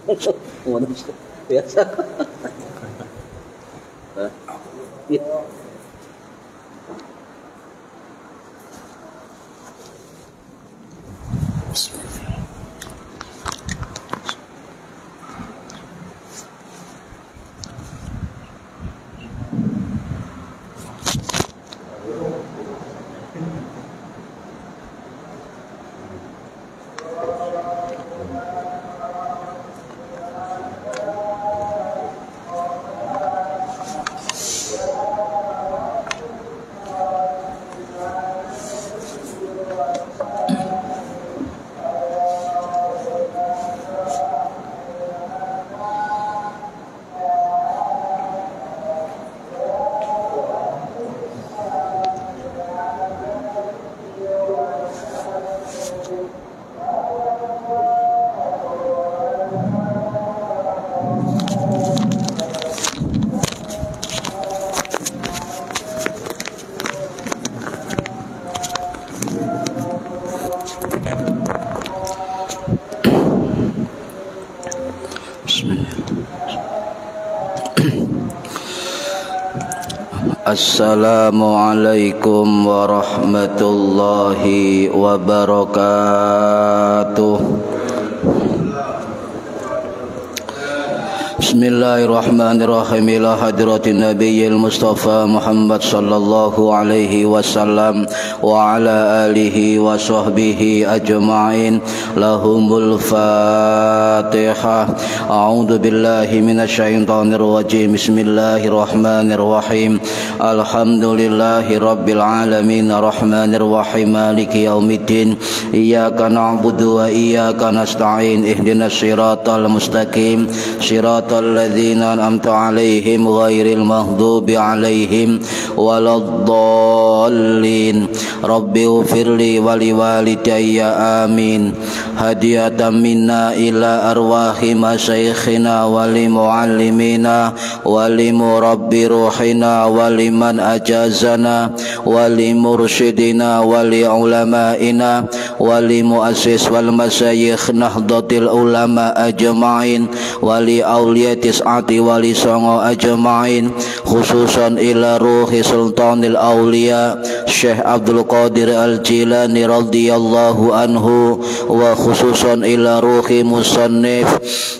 Biasa. Assalamualaikum warahmatullahi wabarakatuh. Bismillahirrahmanirrahim. Ila hadratin nabiyil mustafa Muhammad sallallahu alaihi wasallam wa ala alihi wa sahbihi ajma'in. Lahumul Fatihah. A'udzu billahi minasyaitonir rajim. Bismillahirrahmanirrahim. Alhamdulillahi rabbil alamin arrahmanir rahim maliki yaumiddin. Iyyaka na'budu wa iyyaka nasta'in. Ihdinas siratal mustaqim. Siratal ladzina an'amta 'alaihim ghairil maghdubi 'alaihim waladdallin. Rabbi ighfirli wa liwalidayya amin. Hadiyatan minna ila arwahi masyayikhina wa li muallimina wa li murabbi ruhina wa liman ajazana wa li mursyidina wa li ulamaina wa li muassis wal masyayikh nahdlatul ulama ajma'in wa li awliyatis ati wa li songo ajma'in, khususan ila ruhi sultanil awliya Syekh Abdul Qadir Al-Jilani radhiyallahu anhu, wa khususan ila ruhi musannif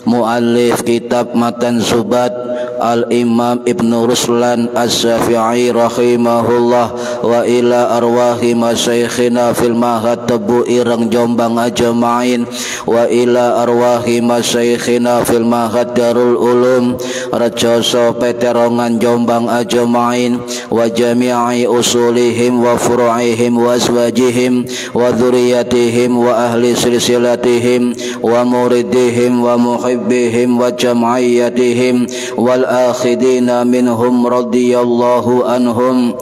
muallif kitab Matan Zubat Al-Imam Ibnu Ruslan As-Syafi'i rahimahullah, wa ila arwahi masyayikhina fil mahad Tebu Ireng Jombang ajma'in, wa ila arwahi masyayikhina fil mahad Darul Ulum Rejoso Peterongan Jombang ajma'in, wa jami'i usulihim wa furu'ihim wa azwajihim wa dzurriyyatihim wa ahli silsilatihim wa muridihim wa muhibbihim wa jam'iyyatihim wal akhidina minhum radhiyallahu anhum.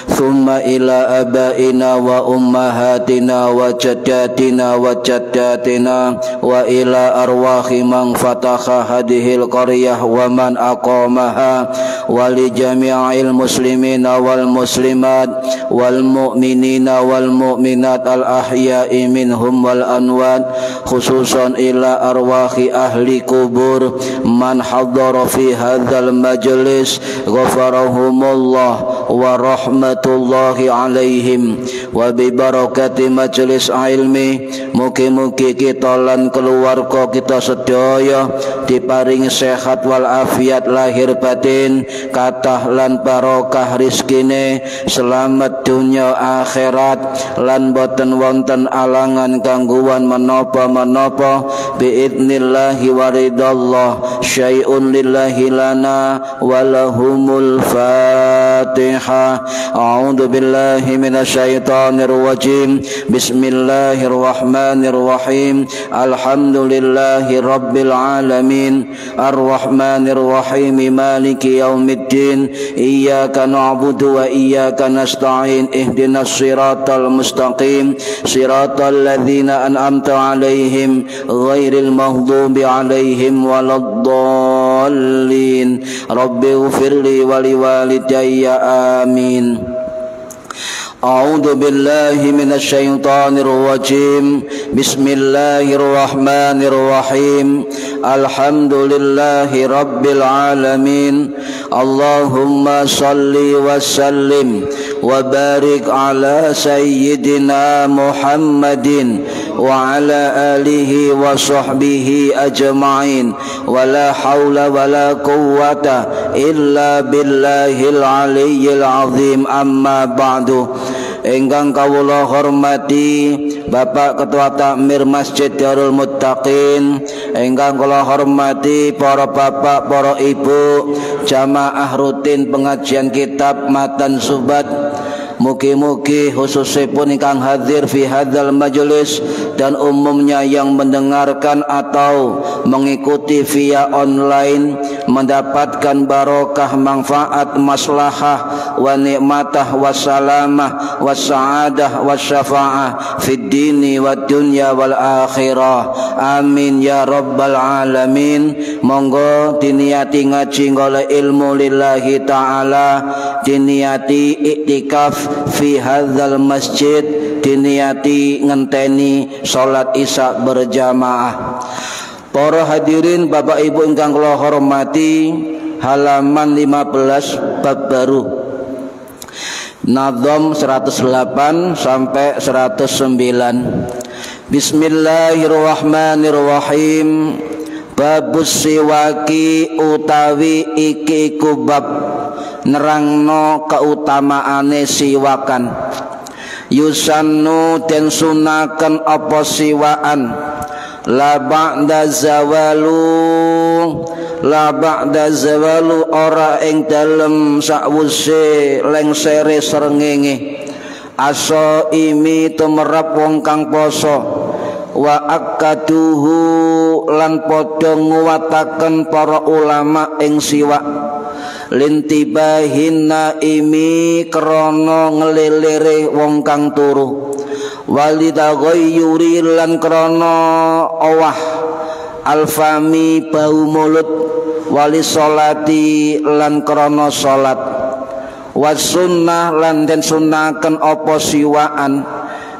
Thumma ila abaina wa ummahatina wa jaddatina wa jaddatina wa ila arwahi man fataha hadhil qaryah wa man aqamaha wa li jami'il muslimina wal muslimat wal mu'minina wal mu'minat al ahya'i minhum wal anwat, khususan ila arwahi ahli kubur man hadara fi hadzal majlis ghafarahumullah wa rahmatullahi alaihim, wa bi barakati majlis ilmi mugi-mugi kita lan keluarga kita sedaya diparing sehat wal afiat lahir batin, kathah lan barokah rizkine, selamat dunya akhirat lan boten wonten alangan gangguan menapa-menapa biidnillahi waridallah. Syai'un lillahi lana walahumul Fatihah. A'udzu billahi minasyaitonir rajim. Bismillahirrahmanirrahim. Alhamdulillahi rabbil alamin arrahmanir rahim maliki yaumiddin. Iyyaka na'budu wa iyyaka nasta'in. Ihdinas siratal mustaqim. Siratal ladzina an'amta 'alaihim ghairil maghdubi 'alaihim waladdallin. Rabbi ighfirli wa liwalidayya amin. A'udzu billahi minasyaitonir rajim. Bismillahirrahmanirrahim. Alhamdulillahi rabbil alamin. Allahumma salli wa sallim wa barik ala sayyidina Muhammadin wa ala alihi wa sahbihi ajma'in. Wa la hawla wa la quwwata illa billahil aliyyil azim. Amma ba'du. Ingkang kawula hormati Bapak Ketua Takmir Masjid Darul Muttaqin, ingkang kula hormati para bapak, para ibu, jamaah rutin pengajian kitab Matan Subat. Mugi-mugi khususipun ingkang hadir fi hadzal majelis dan umumnya yang mendengarkan atau mengikuti via online mendapatkan barokah, manfaat, maslahah wa nikmatah wa salamah wa sa'adah wa syafa'ah fid dini wa dunya wal akhirah. Amin ya rabbal alamin. Monggo diniati ngaji ngoleh ilmu lillahi ta'ala, diniati iktikaf fi hadzal masjid, diniati ngenteni salat isya berjamaah. Para hadirin Bapak Ibu ingkang kula hormati, halaman 15 bab baru. Nazam 108 sampai 109. Bismillahirrahmanirrahim. Babus siwaki utawi iki kubab nerangno keutamaane siwakan. Yusannu den sunaken apa siwaan la ba'da zawalu ora ing dalem sakwuse lengsere srengenge aso imi tumrap wong kang poso. Wa akaduhu lan padha nguwataken para ulama ing siwak lintibahin naimi krana ngelelere wong kang turu, walidaghayyuri lan krana owah alfami bau mulut, wali sholati lan krana salat, wasunnah lan den sunnaken apa siwaan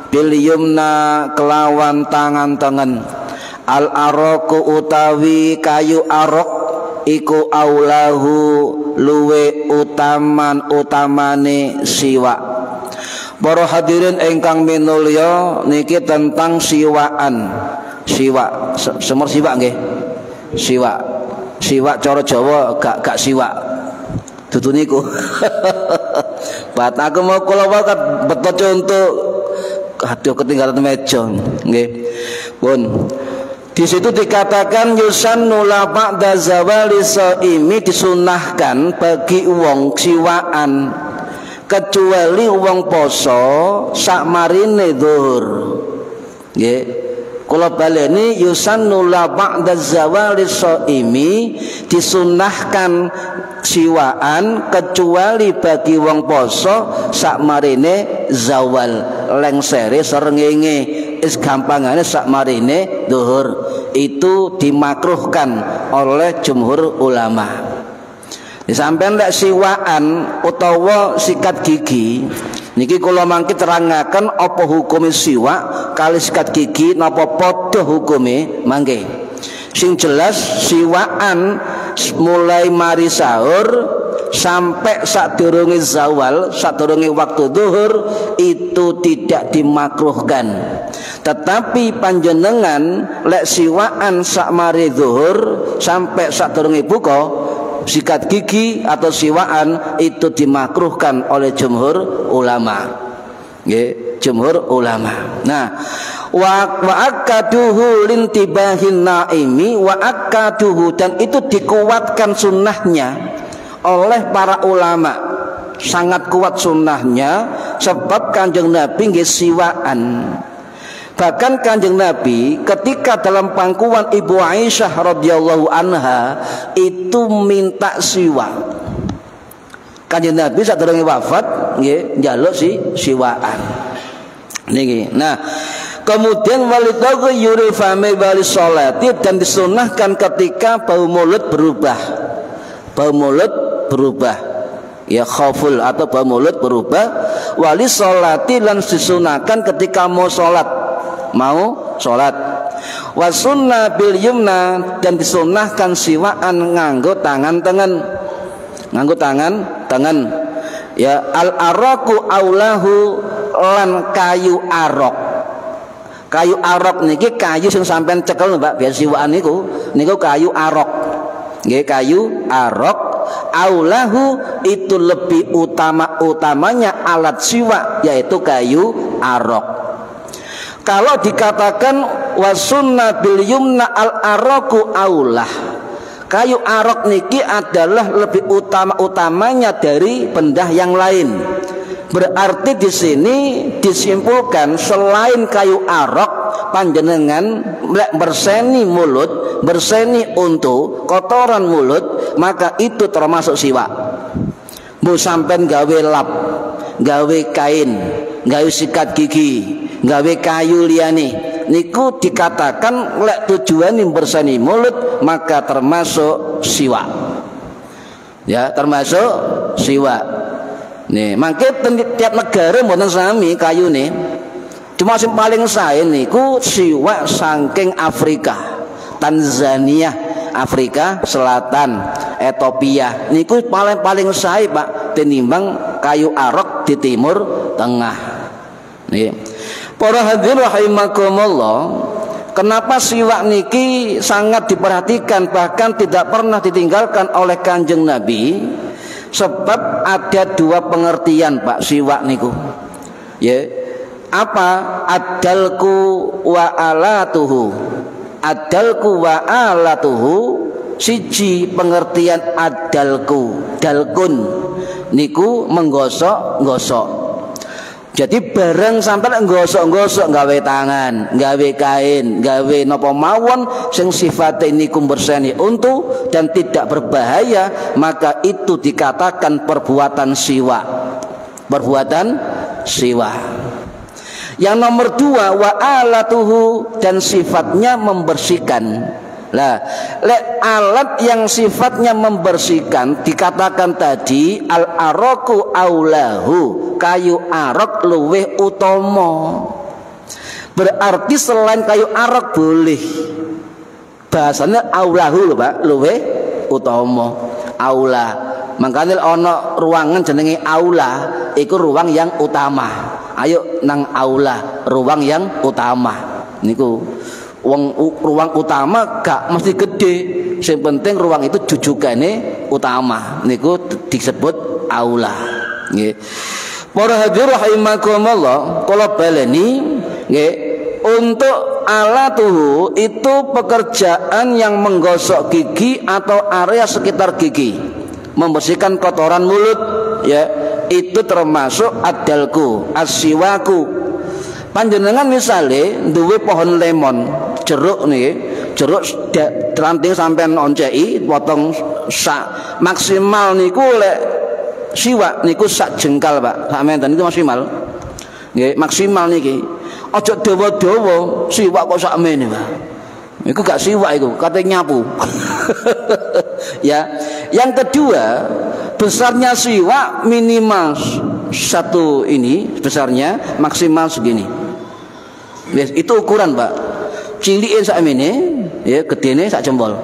bil yumna kelawan tangan tengen. Al araku utawi kayu arok iku aulahu luwe utamane siwak. Para hadirin ingkang minulya, niki tentang siwaan. Siwak, semur siwak nggih. Siwak. Siwak cara Jawa gak siwak. Dudu niku. Bat aku mau kula wakat beto contoh. Aduh ketinggalan meja nggih. Pun di situ dikatakan yusannu la ba'da zawali shaimi, disunahkan bagi wong siwaan kecuali wong poso sakmarine zuhur. Nggih. Kula baleni yusannu la ba'da zawali shaimi, disunahkan siwaan kecuali bagi wong poso sakmarine zawal lengsere srengenge, is gampangane sakmarine zuhur. Itu dimakruhkan oleh jumhur ulama. Disampean lek siwaan utawa sikat gigi niki kula mangke terangaken apa hukume siwak kali sikat gigi napa padha hukume mangke. Sing jelas siwaan mulai mari sahur sampai sadurunge zawal, sadurunge waktu zuhur itu tidak dimakruhkan. Tetapi panjenengan lek siwaan sak mari zuhur sampai sadurunge buka, sikat gigi atau siwaan itu dimakruhkan oleh jumhur ulama. Nggih, jumhur ulama. Nah, wa akaduhu lintibahin naimi wa akaduhu, dan itu dikuatkan sunnahnya oleh para ulama, sangat kuat sunnahnya sebab Kanjeng Nabi nggih siwaan. Bahkan Kanjeng Nabi ketika dalam pangkuan Ibu Aisyah radhiyallahu anha itu minta siwak. Kanjeng Nabi sadurunge wafat nggih njaluk siwaan. Niki. Nah, kemudian walidaghu yuri fami wali sholati, dan disunahkan ketika bau mulut berubah. Bau mulut berubah. ya khaful atau bau mulut berubah. Wali sholati lan disunahkan ketika mau sholat, wa sunnah bil yumna dan disunahkan siwaan nganggo tangan tangan ya. Al araku aulahu lan kayu arok niki kayu sing sampean cekel Mbak biasa siwaan niku kayu arok nggih, kayu arok aulahu itu lebih utamanya alat siwak yaitu kayu arok. Kalau dikatakan wasunna bil yumna al araku aulah, kayu arok niki adalah lebih utamanya dari pendah yang lain. Berarti di sini disimpulkan selain kayu arok panjenengan berseni mulut, berseni untu, kotoran mulut, maka itu termasuk siwak. Bu sampean gawe lap, gawe kain, gawe sikat gigi, gawe kayu liyane, niku dikatakan lek tujuan berseni mulut maka termasuk siwak. Ya, termasuk siwak. Nih, mangke tiap negara mboten sami kayune. Cuma sing paling sae niku siwak saking Afrika, Tanzania, Afrika Selatan, Ethiopia. Niku paling sae Pak tinimbang kayu arok di Timur Tengah. Nih. Para hadirin rahimakumullah, kenapa siwak niki sangat diperhatikan bahkan tidak pernah ditinggalkan oleh Kanjeng Nabi? Sebab ada dua pengertian Pak siwak niku. Ya. Apa? Adalku wa alatuhu. Adalku wa alatuhu. Siji pengertian adalku, dalkun niku menggosok-gosok. Jadi barang sampai nggosok-nggosok gawe tangan, gawe kain, gawe napa mawon sing sifate niku berseni untu dan tidak berbahaya, maka itu dikatakan perbuatan siwa. Perbuatan siwa. Yang nomor dua wa alatuhu dan sifatnya membersihkan. Lah, alat yang sifatnya membersihkan dikatakan tadi al araku aulahu, kayu arok luweh utama. Berarti selain kayu arok boleh. Bahasanya aulahu lho Pak, luweh utama. Aula. Makanya ana ruangan jenenge aula, iku ruang yang utama. Ayo nang aula, ruang yang utama. Niku ruang utama gak mesti gede, yang penting ruang itu jujukane utama, niku disebut aula. Nggih. Para hadirin rahimakumullah, kula baleni nggih, untuk alatuhu itu pekerjaan yang menggosok gigi atau area sekitar gigi, membersihkan kotoran mulut, ya, itu termasuk adalku, asyiwaku. Panjenengan misale duwe pohon lemon, jeruk nih, jeruk ranting sampean onceki, potong sak maksimal niku lek siwak niku sak jengkal Pak, sak menten itu maksimal. Nggih, maksimal niki. Aja dawa-dawa, siwak kok sak mene Pak. Iku gak siwak iku, kate nyapu. Ya. Yang kedua, besarnya siwak minimal satu ini besarnya, maksimal segini. Yes, itu ukuran Pak. Cilike sak mene, ya gedene sak jempol.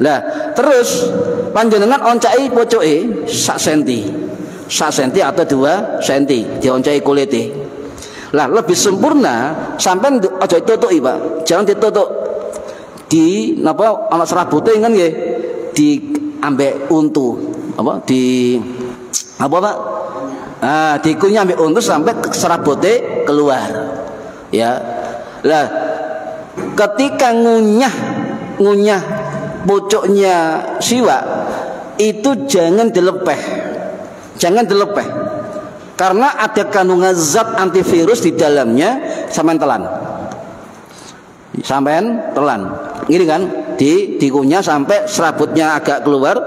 Lah, terus panjenengan oncaki pucuke sak senti. Sak senti atau 2 senti dioncaki kulite. Lah, lebih sempurna sampean aja ditutuki Pak. Jangan ditutuk. Di napa ana serabute kan nggih. Di ambek untu. Apa? Di apa Pak? Ah, dikunyah ambek untu sampai serabute keluar. Ya, lah ketika ngunyah pucuknya siwak itu jangan dilepeh, karena ada kandungan zat antivirus di dalamnya. Sampean telan, gini kan, dikunyah sampai serabutnya agak keluar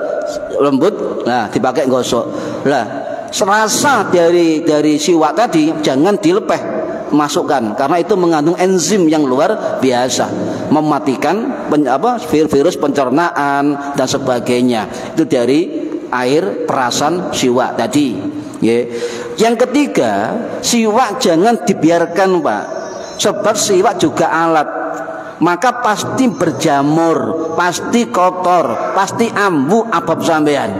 lembut, nah dipakai gosok. Lah serasa dari siwak tadi jangan dilepeh, masukkan, karena itu mengandung enzim yang luar biasa, mematikan virus pencernaan dan sebagainya. Itu dari air perasan siwak tadi. Yang ketiga, siwak jangan dibiarkan Pak, sebab siwak juga alat, maka pasti berjamur, pasti kotor, pasti ambu abab sampean.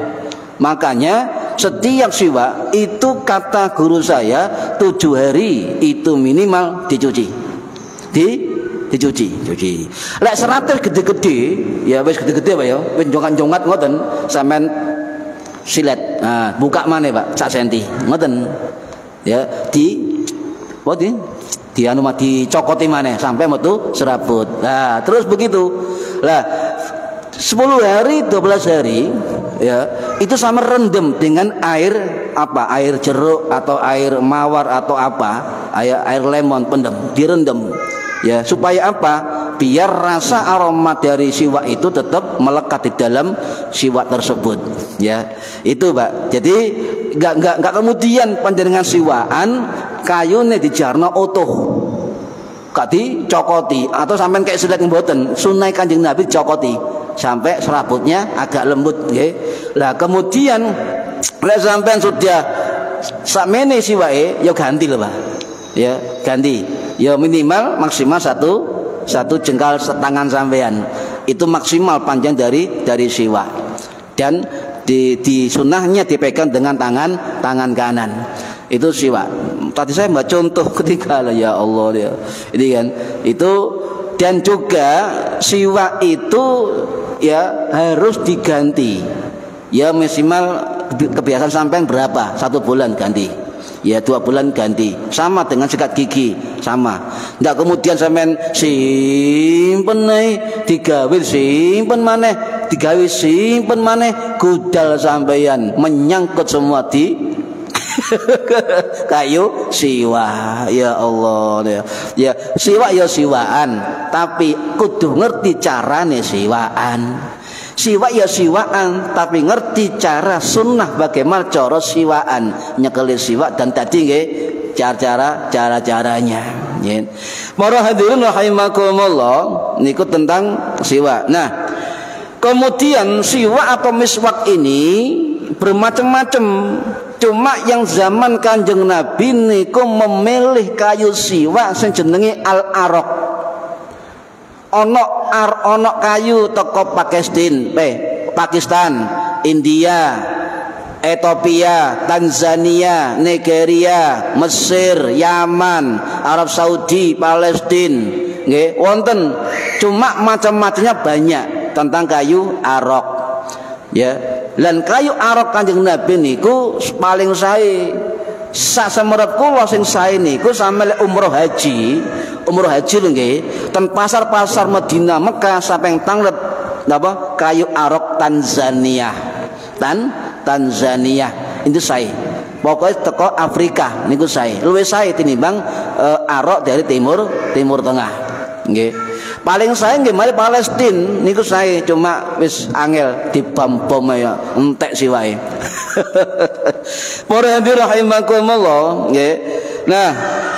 Makanya setiap siwak itu kata guru saya 7 hari itu minimal dicuci, dicuci. Lek serate gede-gede, ya wis gede-gede Pak ya, wis jongat-jongat ngoten, sampean silet. Nah, buka mana Pak? Sak senti. Ngoten. Ya, anu mah dicokoti maneh sampai metu serabut. Nah, terus begitu. Lah 10 hari, 12 hari ya, itu sama rendem dengan air apa? Air jeruk atau air mawar atau apa? Air lemon pendem, direndam. Ya, supaya apa? Biar rasa aroma dari siwak itu tetap melekat di dalam siwak tersebut. Ya, itu Pak. Jadi enggak kemudian panjenengan siwakan kayune dijarno utuh. Gak dicokoti atau sampean kayak sudah mboten, sunai Kanjeng Nabi cokoti sampai serabutnya agak lembut nggih. Lah kemudian lek sampean sudah sakmene siwake ya ganti lho Pak. Ya, ganti. Ya minimal maksimal satu jengkal setangan sampean. Itu maksimal panjang dari siwak. Dan di sunnahnya dipegang dengan tangan kanan. Itu siwak. Tadi saya mbak contoh ketiga lah, ya Allah ya. Ini kan itu, dan juga siwak itu ya harus diganti. Ya minimal kebiasaan sampean berapa? 1 bulan ganti. Ya 2 bulan ganti. Sama dengan sikat gigi, sama. Nggak kemudian sampean simpen nih, digawe simpen maneh, digawe simpen maneh, gudal sampean menyangkut semua di kayu siwak. Ya Allah ya, siwak ya siwakan, tapi kudu ngerti carane siwakan. Siwak ya siwakan, tapi ngerti cara sunnah bagaimana cara siwakan, nyekeli siwak dan tadi nggih cara-caranya. Nggih. Para hadirin rahimakumullah, niku tentang siwak. Nah, kemudian siwak atau miswak ini bermacam-macam. Cuma yang zaman Kanjeng Nabi niku memilih kayu siwak sing jenenge al-araq. Ono kayu teko Pakistan, India, Ethiopia, Tanzania, Nigeria, Mesir, Yaman, Arab Saudi, Palestina, nggih wonten. Cuma macam-macamnya banyak tentang kayu arok. Ya, lan kayu arok Kanjeng Nabi niku paling sae. Sak semerep kula sing sae niku sampe umroh haji lho nggih, ten pasar-pasar Madinah Mekah sampai tanglet napa kayu arok Tanzania. Tanzania itu sae. Pokoknya teko Afrika niku sae. Luwih sae tinimbang arok dari Timur Tengah. Nggih. Paling sae nggih mari Palestina niku sae, cuma wis angel dibom-bom ya entek siwae. Para hadirin rahimakumullah nggih. Nah,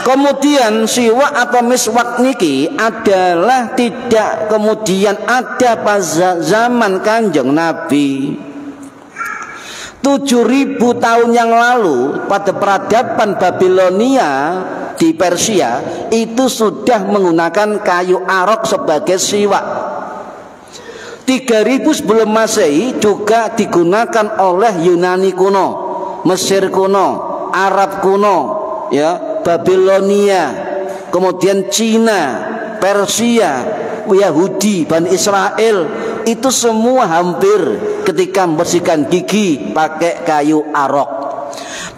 kemudian siwak atau miswak niki adalah tidak kemudian ada pada zaman Kanjeng Nabi. 7.000 tahun yang lalu pada peradaban Babilonia di Persia itu sudah menggunakan kayu arok sebagai siwak. 3.000 sebelum Masehi juga digunakan oleh Yunani kuno, Mesir kuno, Arab kuno, ya, Babilonia, kemudian Cina, Persia, Yahudi, Bani Israel, itu semua hampir ketika membersihkan gigi pakai kayu arok.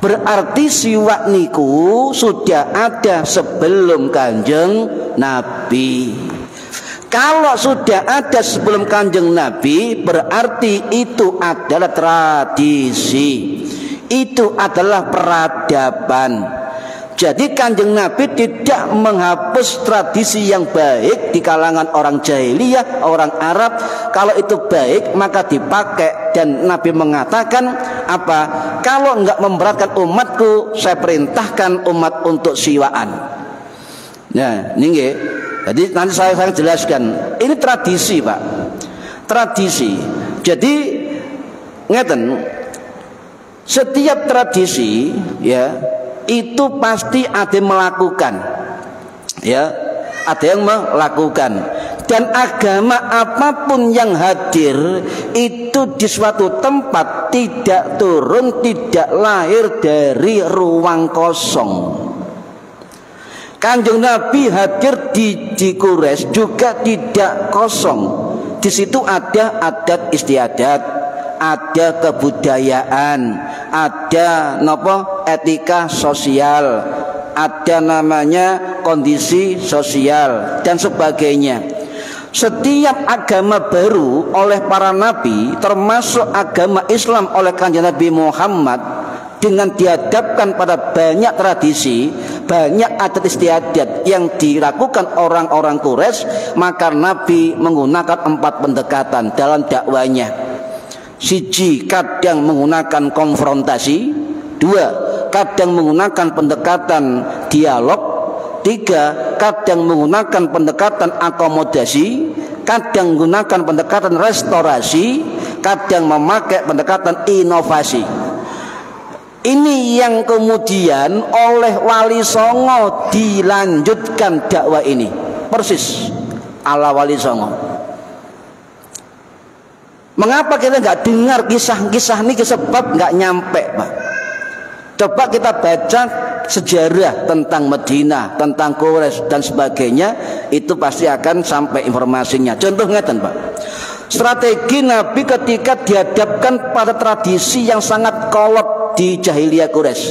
Berarti siwak niku sudah ada sebelum Kanjeng Nabi. Kalau sudah ada sebelum Kanjeng Nabi, berarti itu adalah tradisi, itu adalah peradaban. Jadi Kanjeng Nabi tidak menghapus tradisi yang baik di kalangan orang jahiliyah, orang Arab. Kalau itu baik maka dipakai, dan Nabi mengatakan apa? Kalau enggak memberatkan umatku, saya perintahkan umat untuk siwaan. Nah, ini nggih. Jadi nanti saya jelaskan. Ini tradisi, Pak. Tradisi. Jadi ngeten, Setiap tradisi ya itu pasti ada yang melakukan, ya ada yang melakukan. Dan agama apapun yang hadir itu di suatu tempat tidak turun, tidak lahir dari ruang kosong. Kanjeng Nabi hadir di Quraisy juga tidak kosong. Di situ ada adat istiadat, ada kebudayaan, ada etika sosial, ada namanya kondisi sosial dan sebagainya. Setiap agama baru oleh para nabi, termasuk agama Islam oleh Kanjeng Nabi Muhammad, dengan dihadapkan pada banyak tradisi, banyak adat istiadat yang dilakukan orang-orang Quraisy, maka Nabi menggunakan 4 pendekatan dalam dakwanya. Siji, kadang menggunakan konfrontasi. 2, kadang menggunakan pendekatan dialog. 3, kadang menggunakan pendekatan akomodasi. Kadang menggunakan pendekatan restorasi. Kadang memakai pendekatan inovasi. Ini yang kemudian oleh Wali Songo dilanjutkan dakwah ini, persis ala Wali Songo. Mengapa kita nggak dengar kisah-kisah ini? Sebab nggak nyampe, Pak. Coba kita baca sejarah tentang Madinah, tentang Quraisy dan sebagainya, itu pasti akan sampai informasinya. Contohnya Pak, strategi Nabi ketika dihadapkan pada tradisi yang sangat kolot di jahiliyah Quraisy.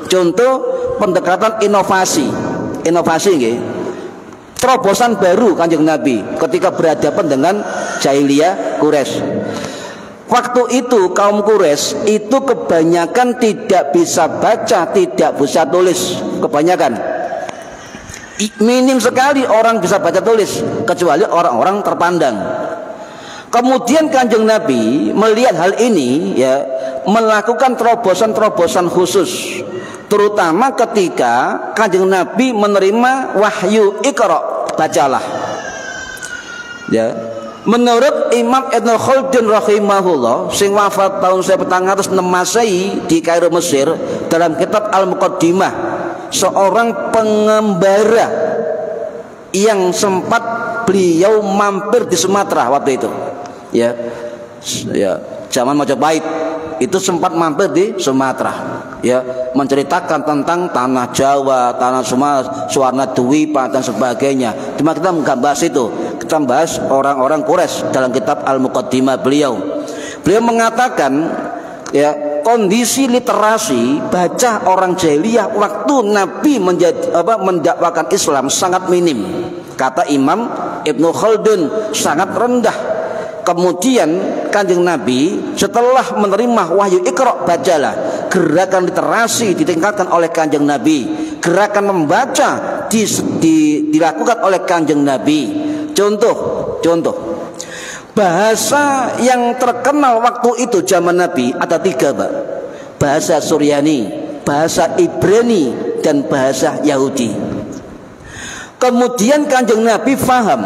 Contoh pendekatan inovasi nggih. Terobosan baru Kanjeng Nabi ketika berhadapan dengan jahiliyah Quraisy. Waktu itu kaum Quraisy itu kebanyakan tidak bisa baca, tidak bisa tulis, kebanyakan. Minim sekali orang bisa baca tulis, kecuali orang-orang terpandang. Kemudian Kanjeng Nabi melihat hal ini, ya, melakukan terobosan-terobosan khusus, terutama ketika Kanjeng Nabi menerima wahyu Iqra, bacalah. Ya. Menurut Imam Ibn Khaldun rahimahullah, sing wafat tahun 1406 Masehi di Kairo Mesir, dalam kitab Al-Muqaddimah, seorang pengembara yang sempat beliau mampir di Sumatera waktu itu, ya zaman Majapahit, itu sempat mampir di Sumatera, ya, menceritakan tentang tanah Jawa, tanah Sumatera, Suwarna Dwipa dan sebagainya. Cuma kita nggak bahas itu, kita bahas orang-orang Quraisy dalam kitab Al-Muqaddimah beliau. Beliau mengatakan, ya, kondisi literasi baca orang jahiliyah waktu Nabi mendakwakan Islam sangat minim. Kata Imam Ibnu Khaldun, sangat rendah. Kemudian Kanjeng Nabi setelah menerima wahyu Iqra, bacalah, gerakan literasi ditingkatkan oleh Kanjeng Nabi, gerakan membaca dilakukan oleh Kanjeng Nabi. Contoh bahasa yang terkenal waktu itu zaman Nabi ada 3, Pak. Bahasa Suryani, bahasa Ibrani, dan bahasa Yahudi. Kemudian Kanjeng Nabi faham,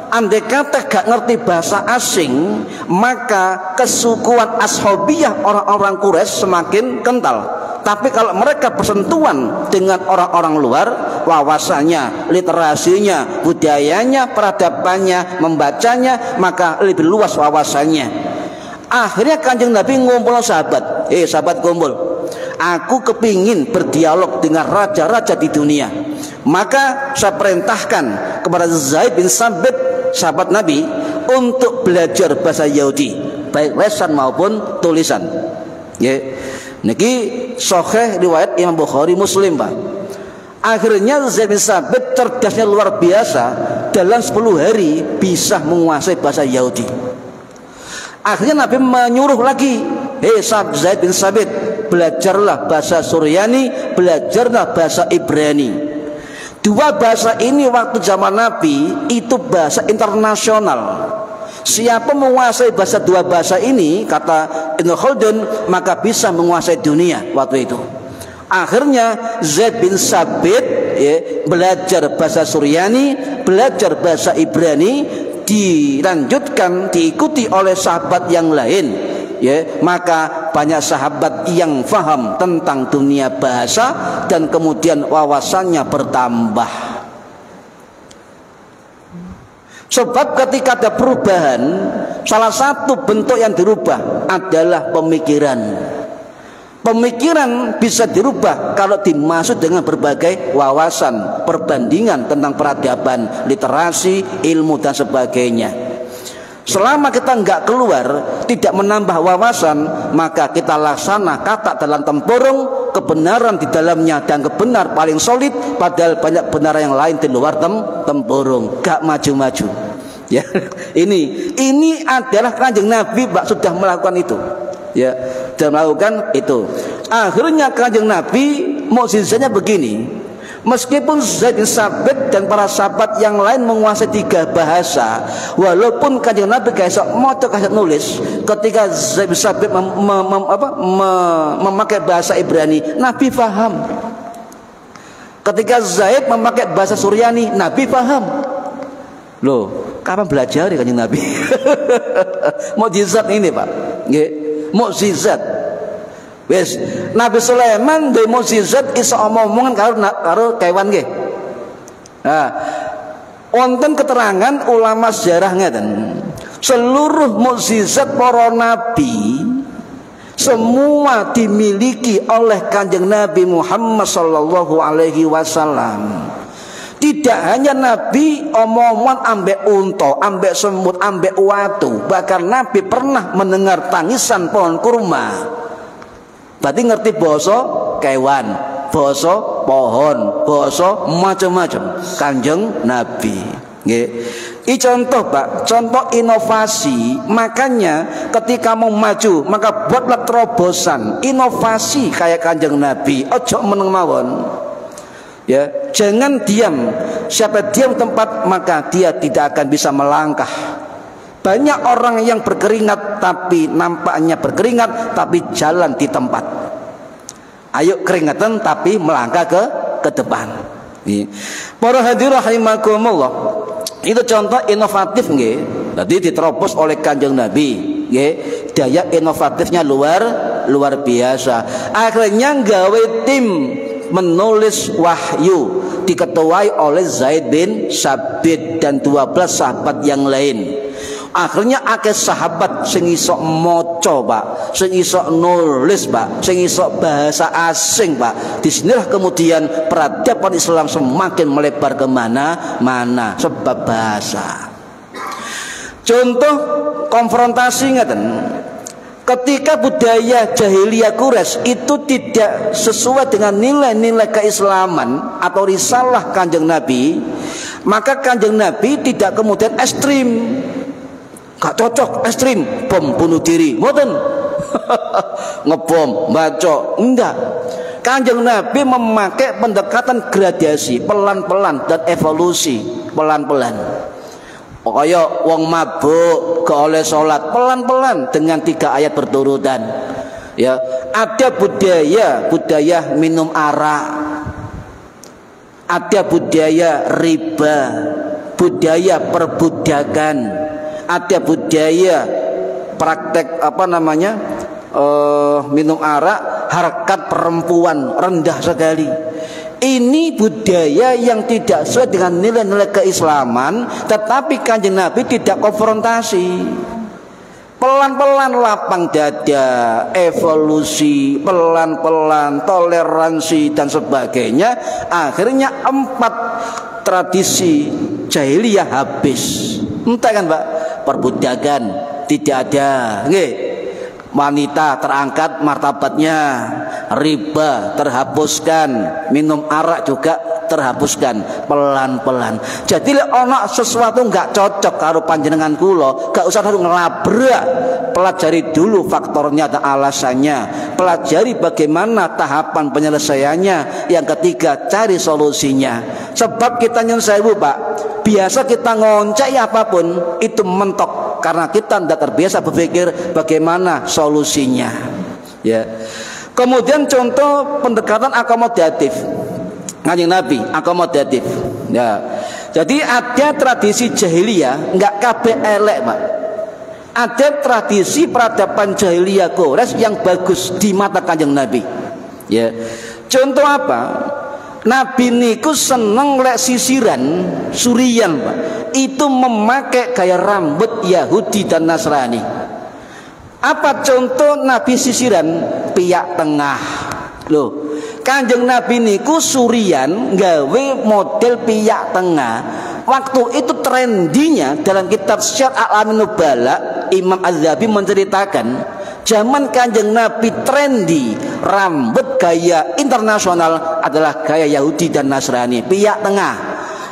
andai kata gak ngerti bahasa asing, maka kesukuan ashabiyah orang-orang Quraisy semakin kental. Tapi kalau mereka bersentuhan dengan orang-orang luar, wawasannya, literasinya, budayanya, peradabannya, membacanya, maka lebih luas wawasannya. Akhirnya Kanjeng Nabi ngumpul sahabat, sahabat kumpul, aku kepingin berdialog dengan raja-raja di dunia. Maka saya perintahkan kepada Zaid bin Sabit, sahabat Nabi, untuk belajar bahasa Yahudi, baik lesan maupun tulisan. Ya, niki sahih riwayat Imam Bukhari, Muslim, Pak. Akhirnya Zaid bin Sabit cerdasnya luar biasa, dalam 10 hari bisa menguasai bahasa Yahudi. Akhirnya Nabi menyuruh lagi, Zaid bin Sabit, belajarlah bahasa Suryani, belajarlah bahasa Ibrani. 2 bahasa ini waktu zaman Nabi itu bahasa internasional. Siapa menguasai bahasa 2 bahasa ini, kata Ibnu Khaldun, maka bisa menguasai dunia waktu itu. Akhirnya Zaid bin Sabit, ya, belajar bahasa Suryani, belajar bahasa Ibrani, dilanjutkan diikuti oleh sahabat yang lain, ya, maka banyak sahabat yang faham tentang dunia bahasa dan kemudian wawasannya bertambah. Sebab ketika ada perubahan, salah satu bentuk yang dirubah adalah pemikiran. Pemikiran bisa dirubah kalau dimaksud dengan berbagai wawasan, perbandingan tentang peradaban, literasi, ilmu dan sebagainya. Selama kita enggak keluar, tidak menambah wawasan, maka kita laksana kata dalam tempurung, kebenaran di dalamnya dan kebenar paling solid, padahal banyak kebenaran yang lain di luar tempurung, gak maju-maju. Ya, ini adalah Kanjeng Nabi Pak sudah melakukan itu. Ya, sudah melakukan itu. Akhirnya Kanjeng Nabi mukjizatnya begini. Meskipun Zaid bin Sabit dan para sahabat yang lain menguasai 3 bahasa, walaupun Kanjeng Nabi kayak maca kayak nulis, ketika Zaid bin Sabit memakai bahasa Ibrani, Nabi paham. Ketika Zaid memakai bahasa Suryani, Nabi paham. Loh, kapan belajar ya Kanjeng Nabi? Mukjizat ini, Pak. Nggih, mukjizat. Wes, Nabi Sulaiman duwe mukjizat iso omong-omongan karo kewan nggih. Nah, wonten keterangan ulama sejarah ngeten. Seluruh mukjizat para nabi semua dimiliki oleh Kanjeng Nabi Muhammad sallallahu alaihi wasallam. Tidak hanya Nabi omong-omongan ambek unta, ambek semut, ambek watu, bahkan Nabi pernah mendengar tangisan pohon kurma. Berarti ngerti basa kewan, basa pohon, basa macam-macam. Kanjeng Nabi. Nggih. Ini contoh, Pak, contoh inovasi. Makanya ketika mau maju, maka buatlah terobosan, inovasi kayak Kanjeng Nabi. Ojo meneng mawon. Ya, jangan diam. Siapa diam tempat, maka dia tidak akan bisa melangkah. Banyak orang yang berkeringat tapi nampaknya berkeringat tapi jalan di tempat. Ayo keringatan tapi melangkah ke depan. Para hadirin rahimakumullah. Itu contoh inovatif nggih. Tadi diterobos oleh Kanjeng Nabi, nggih. Daya inovatifnya luar biasa. Akhirnya gawe tim menulis wahyu diketuai oleh Zaid bin Sabit dan 12 sahabat yang lain. Akhirnya akeh sahabat sing iso maca, Pak, sing iso nulis, Pak, sing iso bahasa asing, Pak. Disinilah kemudian peradaban Islam semakin melebar ke mana-mana sebab bahasa. Contoh konfrontasi ngeten. Ketika budaya jahiliyah Quraisy itu tidak sesuai dengan nilai-nilai keislaman atau risalah Kanjeng Nabi, maka Kanjeng Nabi tidak kemudian ekstrim. Gak cocok ekstrim, bom bunuh diri, ngoten. Ngebom, baca, enggak. Kanjeng Nabi memakai pendekatan gradasi, pelan-pelan dan evolusi, pelan-pelan. Kaya wong mabuk gak oleh sholat, pelan-pelan dengan 3 ayat berturutan. Ya, ada budaya minum arak, ada budaya riba, budaya perbudakan, ada budaya praktek minum arak, harkat perempuan rendah sekali. Ini budaya yang tidak sesuai dengan nilai-nilai keislaman, tetapi Kanjeng Nabi tidak konfrontasi. Pelan-pelan lapang dada, evolusi, pelan-pelan toleransi dan sebagainya. Akhirnya 4 tradisi jahiliyah habis. Entah kan, Pak? Perbudakan tidak ada, nggih. Wanita terangkat martabatnya, riba terhapuskan, minum arak juga terhapuskan, pelan-pelan. Jadi ono sesuatu nggak cocok karo panjenengan kula, gak usah harus ngelabrak. Pelajari dulu faktornya dan alasannya, pelajari bagaimana tahapan penyelesaiannya. Yang ketiga, cari solusinya. Sebab kita nyun sewu, Pak, biasa kita ngoncek apapun itu mentok karena kita tidak terbiasa berpikir bagaimana solusinya. Ya. Kemudian contoh pendekatan akomodatif. Kanjeng Nabi akomodatif. Ya. Jadi ada tradisi jahiliyah, enggak kabeh elek, Pak. Ada tradisi peradaban jahiliyah Quraisy yang bagus di mata Kanjeng Nabi. Ya. Contoh apa? Nabi niku seneng lek sisiran surian, Pak. Itu memakai gaya rambut Yahudi dan Nasrani. Apa contoh Nabi sisiran? Piyak tengah. Loh, Kanjeng Nabi niku surian gawe model piyak tengah. Waktu itu trendinya dalam kitab Syiar A'lamin Nubala, Imam Az-Zahabi menceritakan zaman Kanjeng Nabi trendi rambut gaya internasional adalah gaya Yahudi dan Nasrani, piyak tengah.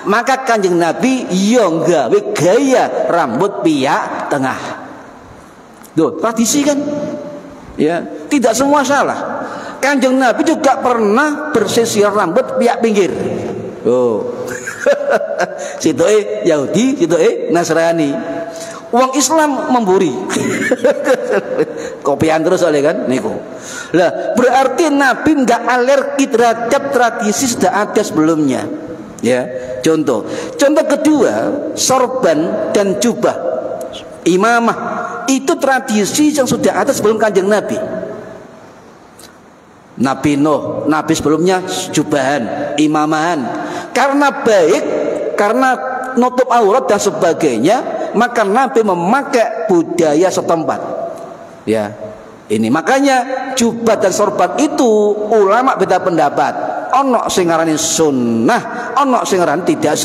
Maka Kanjeng Nabi yo gawe gaya rambut piyak tengah. Tuh, tradisi kan? Ya, tidak semua salah. Kanjeng Nabi juga pernah bersisir rambut piyak pinggir. Oh. Situ Yahudi, situ Nasrani. Uang Islam memburi. Kopian terus oleh kan niku. Lah, berarti Nabi enggak alergi terhadap tradisi sudah ada sebelumnya. Ya, contoh kedua, sorban dan jubah imamah itu tradisi yang sudah ada sebelum Kanjeng Nabi. Nabi Nuh, Nabi sebelumnya jubahan, imamahan. Karena baik, karena nutup aurat dan sebagainya, maka Nabi memakai budaya setempat. Ya, ini makanya jubah dan sorban itu ulama beda pendapat. Ono sing ngarani sunnah, ono sing ngarani tidak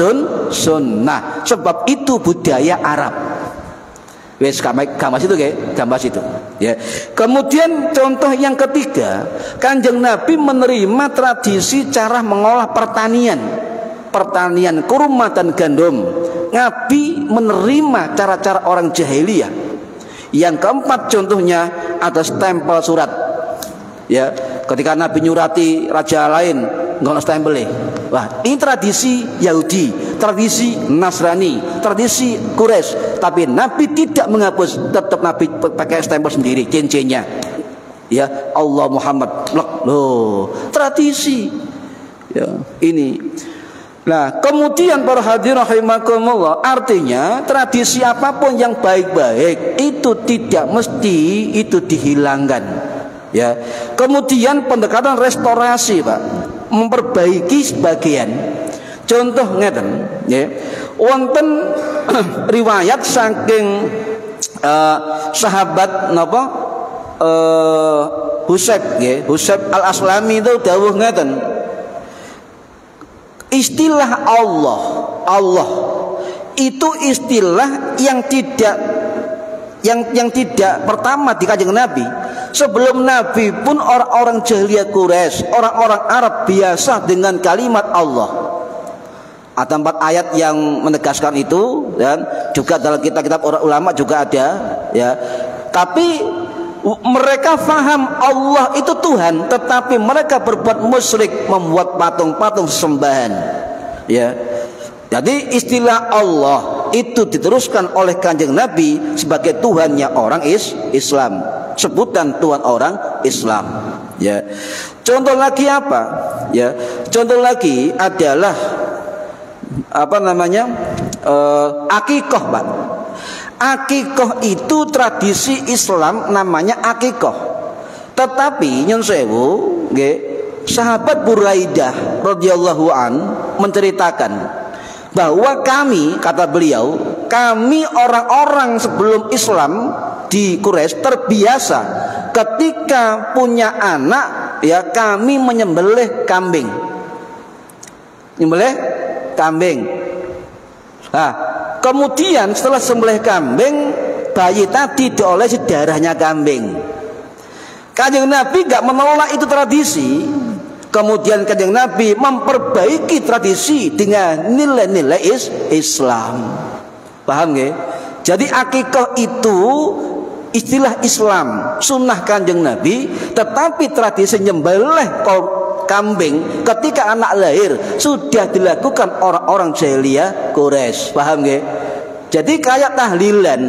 sunnah. Sebab itu budaya Arab. Wes gambar situ gambar situ. Ya. Kemudian contoh yang ketiga, Kanjeng Nabi menerima tradisi cara mengolah pertanian kurma dan gandum. Nabi menerima cara-cara orang jahiliyah. Yang keempat contohnya ada stempel surat. Ya, ketika Nabi nyurati raja lain, nggak stempel. Wah, ini tradisi Yahudi, tradisi Nasrani, tradisi Quraisy. Tapi Nabi tidak menghapus, tetap Nabi pakai stempel sendiri, cincinnya. Ya, Allah Muhammad. Loh, tradisi. Ya, ini. Nah, kemudian para hadirin rahimakumullah, artinya tradisi apapun yang baik-baik itu tidak mesti itu dihilangkan. Ya. Kemudian pendekatan restorasi, Pak, memperbaiki sebagian. Contoh ngeten, ya. Wonten riwayat saking sahabat napa Husaib, ya. Husaib Al-Aslami itu dawuh ngeten. Istilah Allah itu istilah yang tidak pertama di Kanjeng Nabi. Sebelum Nabi pun orang-orang jahiliyah Quraisy, orang-orang Arab biasa dengan kalimat Allah. Ada 4 ayat yang menegaskan itu, dan juga dalam kitab-kitab orang ulama juga ada, ya. Tapi mereka faham Allah itu Tuhan, tetapi mereka berbuat musyrik, membuat patung-patung sembahan. Ya. Jadi istilah Allah itu diteruskan oleh Kanjeng Nabi sebagai Tuhannya orang Islam, sebutan Tuhan orang Islam. Ya. Contoh lagi apa? Ya. Contoh lagi adalah apa namanya? Akikah, Pak. Akikah itu tradisi Islam namanya akikah. Tetapi nyun sewu, nggih, sahabat Buraidah radhiyallahu an menceritakan bahwa kami, kata beliau, kami orang-orang sebelum Islam di Quraisy terbiasa ketika punya anak, ya, kami menyembelih kambing. Nyembelih kambing. Nah, kemudian setelah sembelih kambing, bayi tadi diolesi darahnya kambing. Kanjeng Nabi gak menolak itu tradisi. Kemudian Kanjeng Nabi memperbaiki tradisi dengan nilai-nilai Islam. Paham gak? Jadi akikah itu istilah Islam, sunnah Kanjeng Nabi, tetapi tradisi nyembelih kambing ketika anak lahir sudah dilakukan orang-orang jahiliyah Quraisy. Paham nggih? Jadi kayak tahlilan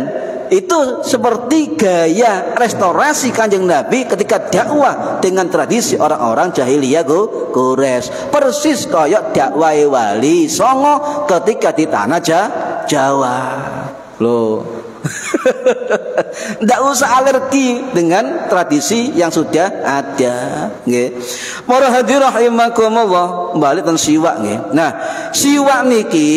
itu seperti gaya restorasi Kanjeng Nabi ketika dakwah dengan tradisi orang-orang jahiliyah Quraisy. Persis kayak dakwah Wali Songo ketika di tanah Jawa. Loh, Tidak usah alergi dengan tradisi yang sudah ada. Nggih. Para hadirin rahimakumullah, balik teng siwak nggih. Nah, siwak niki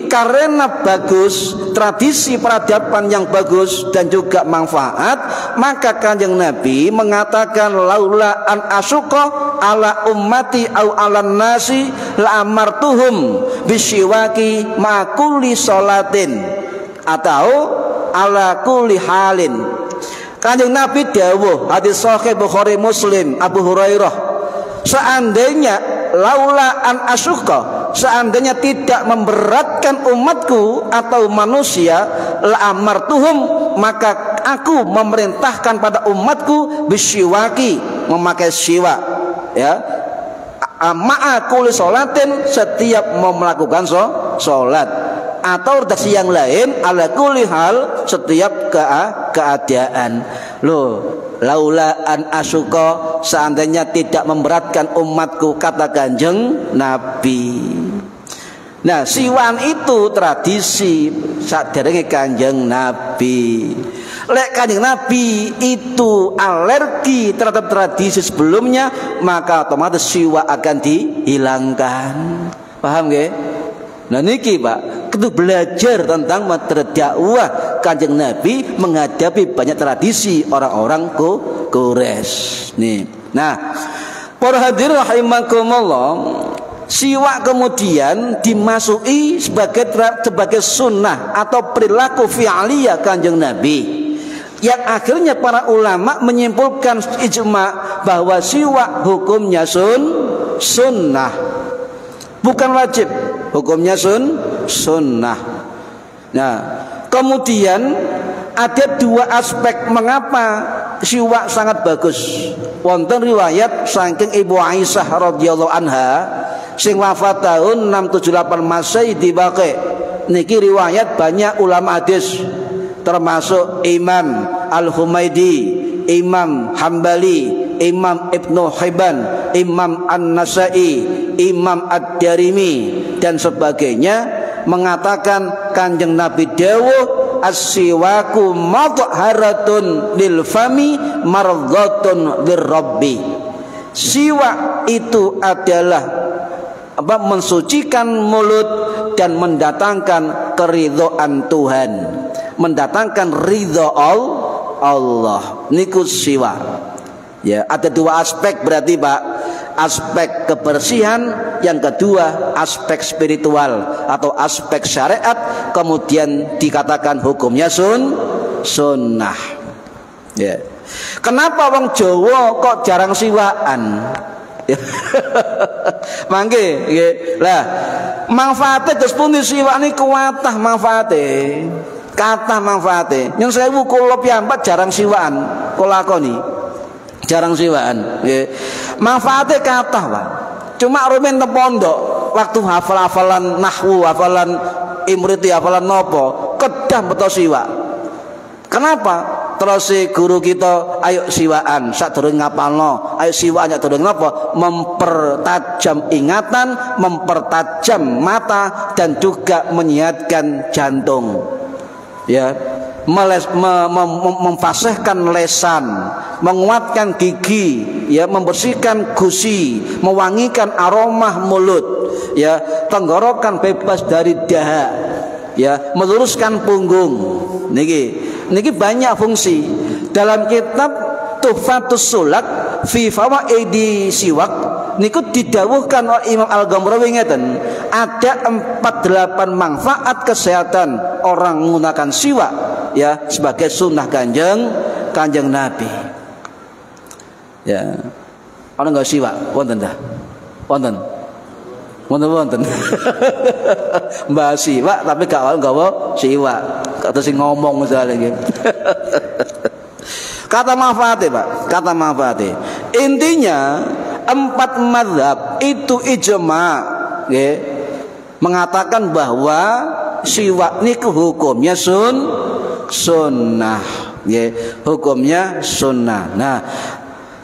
karena bagus, tradisi peradaban yang bagus dan juga manfaat, maka Kanjeng Nabi mengatakan laula an asyqa ala ummati au ala nasi la amartuhum bisyawaki ma kulli salatin atau ala kulli halin. Kanjeng Nabi dawuh, hadis sahih Bukhari Muslim, Abu Hurairah, seandainya laula an asyqa, seandainya tidak memberatkan umatku atau manusia, la amartuhum, maka aku memerintahkan pada umatku bisyiwaki, memakai siwak, ya, ma'a kulli sholatin, setiap mau melakukan sholat, atau redaksi yang lain ala kulli hal, setiap keadaan. Loh, laula an asyqa, seandainya tidak memberatkan umatku, kata Kanjeng Nabi. Nah, siwan itu tradisi saderenge Kanjeng Nabi. Lek Kanjeng Nabi itu alergi terhadap tradisi sebelumnya, maka otomatis siwa akan dihilangkan. Paham nggih? Nah niki Pak, itu belajar tentang materi dakwah Kanjeng Nabi menghadapi banyak tradisi orang-orang Quraisy. Nih. Nah, para hadirin rahimakumullah, siwak kemudian dimasuki sebagai sunnah atau perilaku fi'liyah Kanjeng Nabi, yang akhirnya para ulama menyimpulkan ijma bahwa siwak hukumnya sunnah, bukan wajib, hukumnya sunnah. Nah, kemudian ada dua aspek mengapa siwak sangat bagus. Wonten riwayat saking Ibu Aisyah radhiyallahu anha sing wafat tahun 678 Masehi di Baqi. Niki riwayat banyak ulama hadis, termasuk Imam Al-Humaidi, Imam Hambali, Imam Ibnu Hibban, Imam An-Nasai, Imam Ad-Darimi dan sebagainya, mengatakan Kanjeng Nabi dawuh as-siwaku madharatun lil fami mardhatun lirabbi. Siwak itu adalah mensucikan mulut dan mendatangkan keridhaan Tuhan, mendatangkan ridha Allah. Niku siwak. Ya, ada dua aspek berarti Pak. Aspek kebersihan, yang kedua aspek spiritual atau aspek syariat, kemudian dikatakan hukumnya sunnah. Ya. Kenapa wong Jawa kok jarang siwakan? Mangke nggih. Lah, manfaate dos pundi siwak niku kuwatah manfaate. Kathah manfaate. Nyun sewu kula piyambak jarang siwakan, kula lakoni. Jarang siwakan nggih. Manfaate kathah, Pak. Cuma rumen teng pondok, waktu hafal-hafalan nahwu, hafalan imriti, hafalan nopo, kedah beto siwak. Kenapa? Terus si guru kita, ayo siwaan, sadurunge ngapalno, ayo siwaan sadurunge napa? Mempertajam ingatan, mempertajam mata dan juga menyehatkan jantung. Ya, memfasihkan lesan, menguatkan gigi, ya, membersihkan gusi, mewangikan aroma mulut, ya, tenggorokan bebas dari dahak, ya, meluruskan punggung. Niki banyak fungsi. Dalam kitab Tuhfatus Sulak fi Fawaidi Siwak niku didawuhkan oleh Imam Al-Ghamrawi ngeten, ada 48 manfaat kesehatan orang menggunakan siwak, ya, sebagai sunnah Kanjeng Nabi. Ya. Ana enggak siwak? Wonten dah. Wonten. Wonten. Mbah siwak tapi gak nggawa siwak. Kata sing ngomong misalnya gitu. Kata manfaatnya Pak, kata manfaatnya. Intinya 4 mazhab itu ijma, ya, mengatakan bahwa siwak niku hukumnya sunnah, ya, hukumnya sunnah. Nah,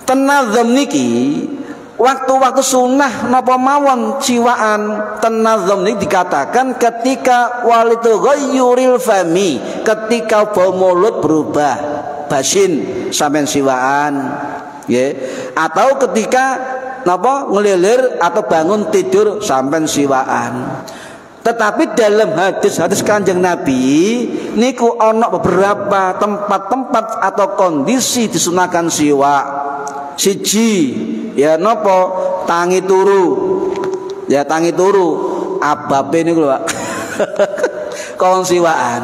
tenazam niki waktu-waktu sunnah napa mawon siwaan tanazum ini dikatakan ketika walitu ghayyuril fami, ketika bau mulut berubah basin sampean siwaan ya, atau ketika napa ngelilir atau bangun tidur sampean siwaan. Tetapi dalam hadis-hadis Kanjeng Nabi niku ana beberapa tempat-tempat atau kondisi disunahkan siwak. Siji ya napa tangi turu. Ya tangi turu ababe niku lho Pak. Kon siwakan.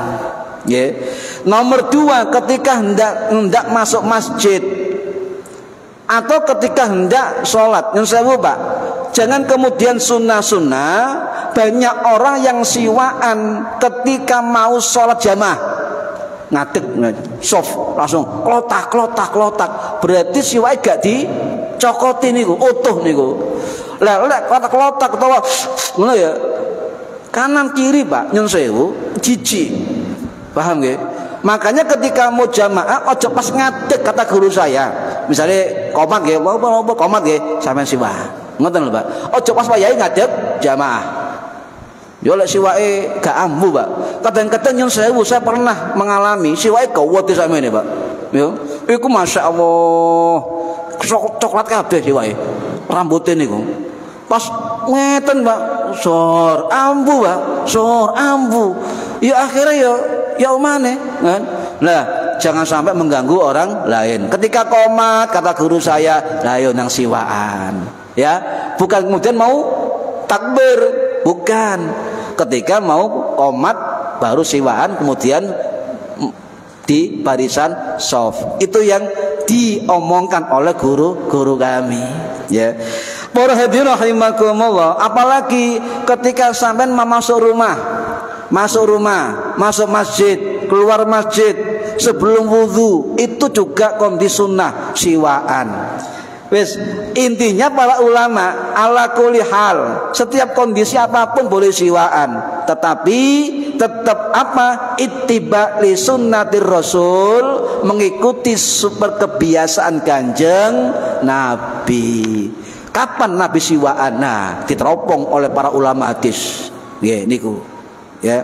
Nggih. Nomor 2 ketika hendak masuk masjid atau ketika hendak sholat. Nyun sewu Pak, jangan kemudian sunnah-sunnah. Banyak orang yang siwaan ketika mau sholat jamaah ngadeg soft langsung klotak. Berarti siwake gak dicokoti niku, utuh niku. Lek klotak utawa ngono ya. Kanan kiri Pak, nyun sewu, jijik. Paham nggih? Makanya ketika mau jamaah ojo pas ngadeg kata guru saya. Misalnya komat nggih, apa komat nggih sampean siwak. Ngoten lho Pak. Ojo pas wayahe ngadeg jamaah. Yo lek siwake gak ambu, Pak. Kadang-kadang nyun sewu saya pernah mengalami siwake gawat sakmene, Pak. Yo, iku masyaallah. Coklat kabeh siwake. Rambuté niku. Pas ngeten, Pak. Sor ambu, Pak. Sor ambu. Ya akhirnya ya umane, kan? Nah, jangan sampai mengganggu orang lain. Ketika komat kata guru saya, lah yo nang siwaan. Ya, bukan kemudian mau takbir, bukan. Ketika mau komat baru siwaan kemudian di barisan soft. Itu yang diomongkan oleh guru-guru kami ya. Para hadirin rahimakumullah, apalagi ketika sampean masuk rumah, masuk masjid, keluar masjid sebelum wudu, itu juga kondisi sunnah siwaan. Wes, intinya para ulama ala kulli hal, setiap kondisi apapun boleh siwaan, tetapi tetap apa? Ittiba li sunnatir rasul, mengikuti super kebiasaan Kanjeng Nabi. Kapan Nabi siwaan? Nah, diteropong oleh para ulama hadis. Nggih niku. Ya.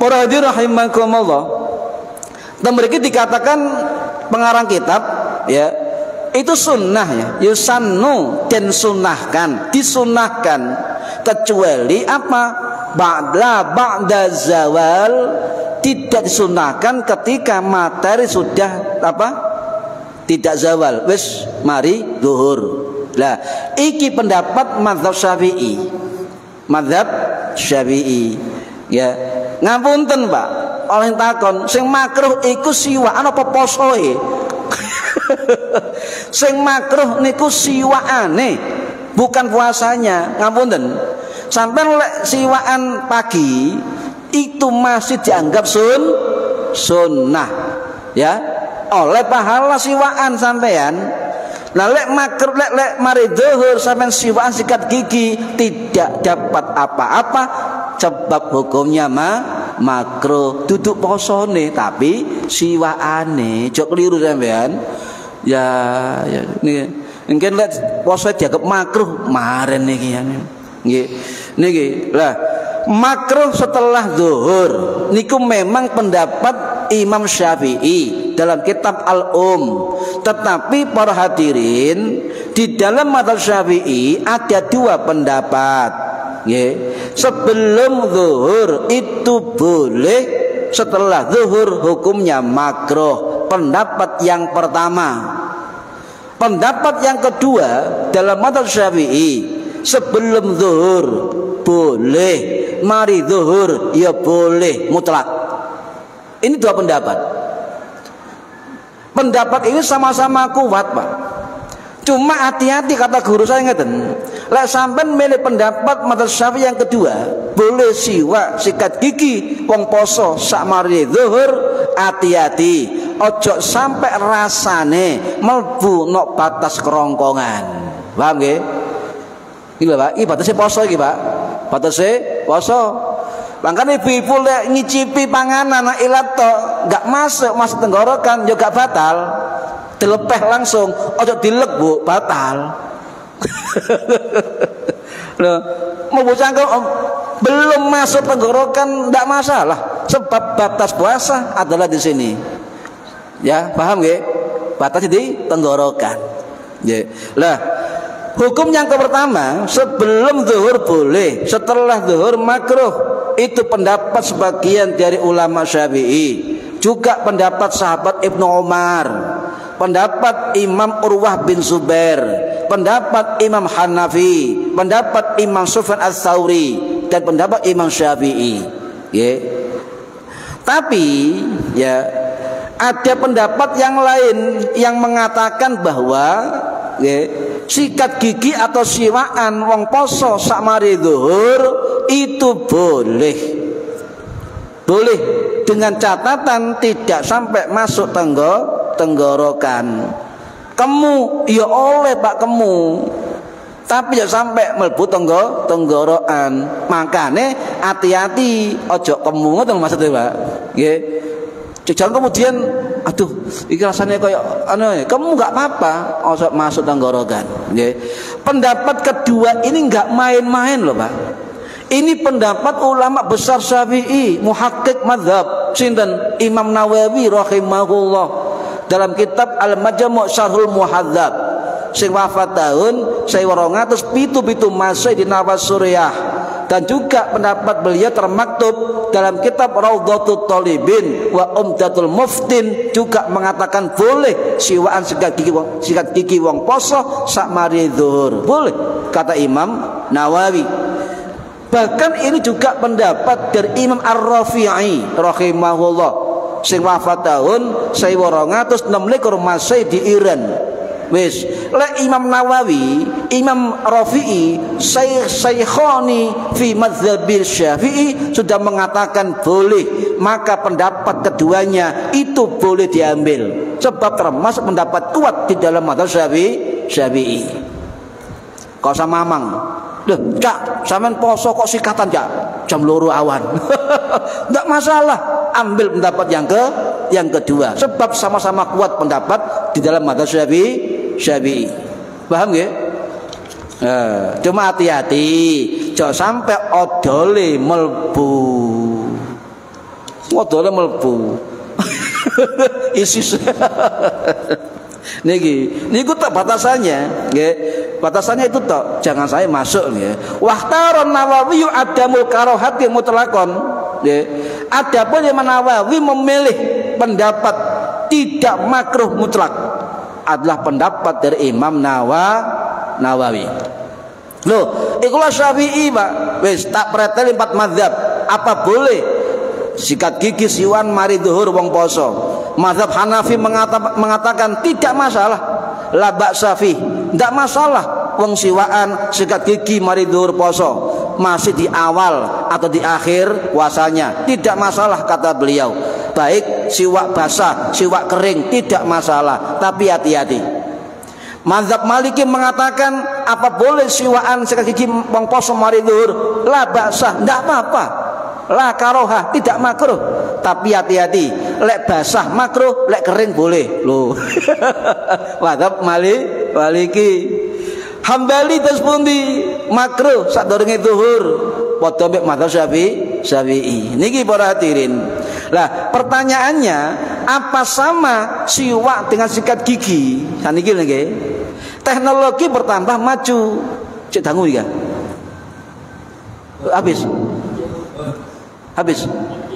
Para hadirin rahimakumullah. Dan mereka dikatakan pengarang kitab ya, itu sunnah ya, yusannu dan sunnahkan, disunahkan, kecuali apa? Ba'da zawal, tidak disunahkan ketika matahari sudah apa? Tidak zawal, wis mari zuhur. Lah, iki pendapat mazhab Syafi'i. Mazhab Syafi'i. Ya, ngapunten Pak, oleh takon, sing makruh iku siwaan apa posoe? Sing makruh niku siwaane, bukan puasanya. Ngapunten. Sampai lek siwaan pagi itu masih dianggap sunnah. Ya, oleh pahala siwaan sampean. Nah lek makruh lek mari zuhur sampean siwaan sikat gigi tidak dapat apa-apa, sebab hukumnya makruh. Duduk posone tapi siwaane, jok keliru sampean. Ya niki mungkin lek poso dianggap makruh maren niki ya. Nggih. Niki lah makruh setelah zuhur niku memang pendapat Imam Syafi'i dalam kitab Al-Um. Tetapi para hadirin, di dalam mazhab Syafi'i ada dua pendapat. Nggih. Sebelum zuhur itu boleh, setelah zuhur hukumnya makruh. Pendapat yang pertama. Pendapat yang kedua dalam mazhab Syafi'i, sebelum zuhur boleh, mari zuhur ya boleh mutlak. Ini dua pendapat. Pendapat ini sama-sama kuat Pak. Cuma hati-hati kata guru saya ngeten. Lek sampean milih pendapat mazhab Syafi'i yang kedua, boleh siwak sikat gigi wong poso sak mari zuhur, hati-hati. Ojo sampai rasane melbu nok batas kerongkongan. Paham nggih? Iki lho Pak, iki batase poso iki Pak. Batase poso. Langkane ibu-ibu lek ngicipi panganan ilat tok enggak masuk tenggorokan yo gak batal. Dilepeh langsung, ojo dilek Bu, batal. Loh, mau cangkem belum masuk tenggorokan tidak masalah, sebab batas puasa adalah di sini. Ya, paham nggih? Batas di tenggorokan. Ya. Lah, hukum yang pertama, sebelum zuhur boleh, setelah zuhur makruh. Itu pendapat sebagian dari ulama Syafi'i, juga pendapat sahabat Ibnu Umar, pendapat Imam Urwah bin Zubair, pendapat Imam Hanafi, pendapat Imam Sufyan Ats-Tsauri, dan pendapat Imam Syafi'i. Ya. Tapi ya ada pendapat yang lain yang mengatakan bahwa ya, sikat gigi atau siwaan wong poso sak mari zuhur itu boleh dengan catatan tidak sampai masuk tenggorokan. Kemu ya oleh Pak kemu, tapi ya sampai mlebu tenggorokan. Makane hati-hati ojo kemu ngoten maksudnya Pak. Nggih. Jangan kemudian aduh iki rasanya kayak kamu enggak apa-apa ojo masuk tenggorokan. Nggih. Pendapat kedua ini enggak main-main loh Pak. Ini pendapat ulama besar Syafi'i, muhakkik mazhab sinten Imam Nawawi rahimahullah dalam kitab Al-Majmu' Syarhul Muhadzab sing wafat tahun 1277 Masehi di Nawasuriyah, dan juga pendapat beliau termaktub dalam kitab Raudhatut Thalibin wa Umdatul Muftin juga mengatakan boleh siwaan sikat gigi wong poso sak mari zuhur. Boleh kata Imam Nawawi. Bahkan ini juga pendapat dari Imam Ar-Rafi'i rahimahullah sing wafat tahun 1226 Masehi di Iran. Wis, lek Imam Nawawi, Imam Rafi'i, Syekhani fi madzhabil Syafi'i sudah mengatakan boleh, maka pendapat keduanya itu boleh diambil sebab termasuk pendapat kuat di dalam madzhab Syafi'i. Kau sama mamang. Loh, Cak, sampean poso kok sikatan Cak? Jam 2 awan. Enggak masalah, ambil pendapat yang kedua sebab sama-sama kuat pendapat di dalam madzhab Syafi'i. Paham nggih? Cuma hati-hati, jangan sampai odole mlebu. Odole mlebu. Isis. Niku tak batasannya, nggih. Batasannya itu tok, jangan saya masuk nggih. Wahtaron Nawawi adamul karahati mutlaqon, nggih. Adapun Imam Nawawi memilih pendapat tidak makruh mutlak adalah pendapat dari Imam Nawawi. Loh, ikulah Syafi'i, Pak. Wis tak preteli 4 mazhab. Apa boleh sikat gigi siwan mari zuhur wong poso? Mazhab Hanafi mengatakan tidak masalah. La ba'sa fi. Tidak masalah wong siwaan sikat gigi mari zuhur poso. Masih di awal atau di akhir puasanya. Tidak masalah kata beliau. Baik siwak basah, siwak kering tidak masalah, tapi hati-hati. Mazhab Maliki mengatakan apa boleh siwaan sikat gigi wong poso mari zuhur? La ba'sa, tidak apa-apa. La karoha, tidak makruh, tapi hati-hati. Lek basah makruh, lek kering boleh. Loh. Mazhab Maliki. Hambali terus pundi makruh sadurunge zuhur. Padha mek mazhab Syafi'i. Niki para hadirin. Lah, pertanyaannya apa sama siwak dengan sikat gigi? Saniki nggih. Teknologi bertambah maju. Cek dangu ya. Habis.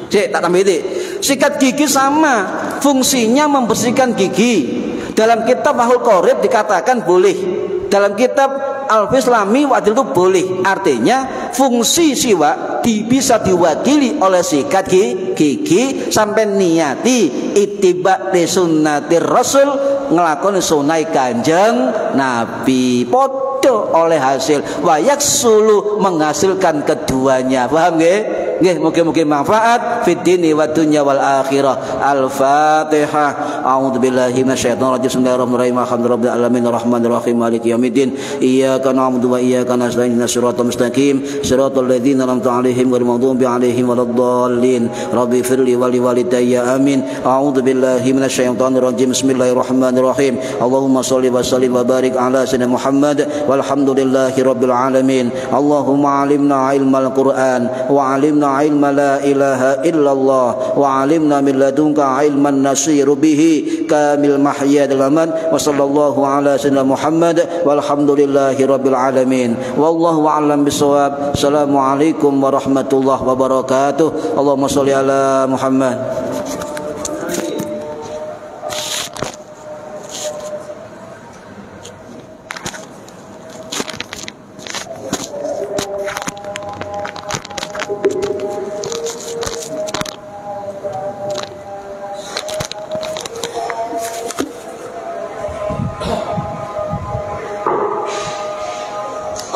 Cek tak tambah ini. Sikat gigi sama, fungsinya membersihkan gigi. Dalam kitab Fathul Qorib dikatakan boleh. Dalam kitab Al-Fislami Wadil itu boleh. Artinya fungsi siwak bisa diwakili oleh sikat gigi sampai niati ittiba li sunnatir Rasul, ngelakoni sunai Kanjeng Nabi. Podo oleh hasil wayak sulu menghasilkan keduanya. Paham nggih? Nggih, mugi-mugi manfaat fid dini wad dunya wal akhirah. Al-Fatihah. A'udzubillahi minasyaitonir rajim. Bismillahirrahmanirrahim. Alhamdulillahirabbil alamin arrahmanir rahim maliki yaumiddin. Iyyaka na'budu wa iyyaka nasta'in. Ihdinas siratal mustaqim. Siratal ladzina an'amta 'alaihim ghairil maghdubi 'alaihim waladdallin. Rabbi firli wa liwalidayya amin. A'udzubillahi minasyaitonir rajim. Bismillahirrahmanirrahim. Allahumma shalli wa sallim wa barik ala sayyidina Muhammad walhamdulillahi rabbil alamin. Allahumma 'allimna 'ilmal Qur'an wa 'allimna 'ilma la ilaha illallah wa 'allimna min ladunka 'ilman nasiru bihi kamil mahya dalaman wa sallallahu ala sayyidina Muhammad walhamdulillahi rabbil alamin. Wallahu a'lam bissawab. Assalamualaikum warahmatullahi wabarakatuh. Allahumma shalli ala Muhammad.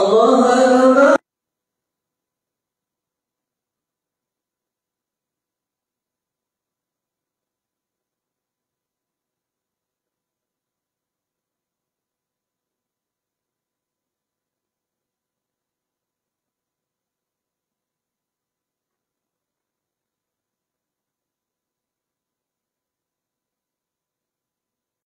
Allah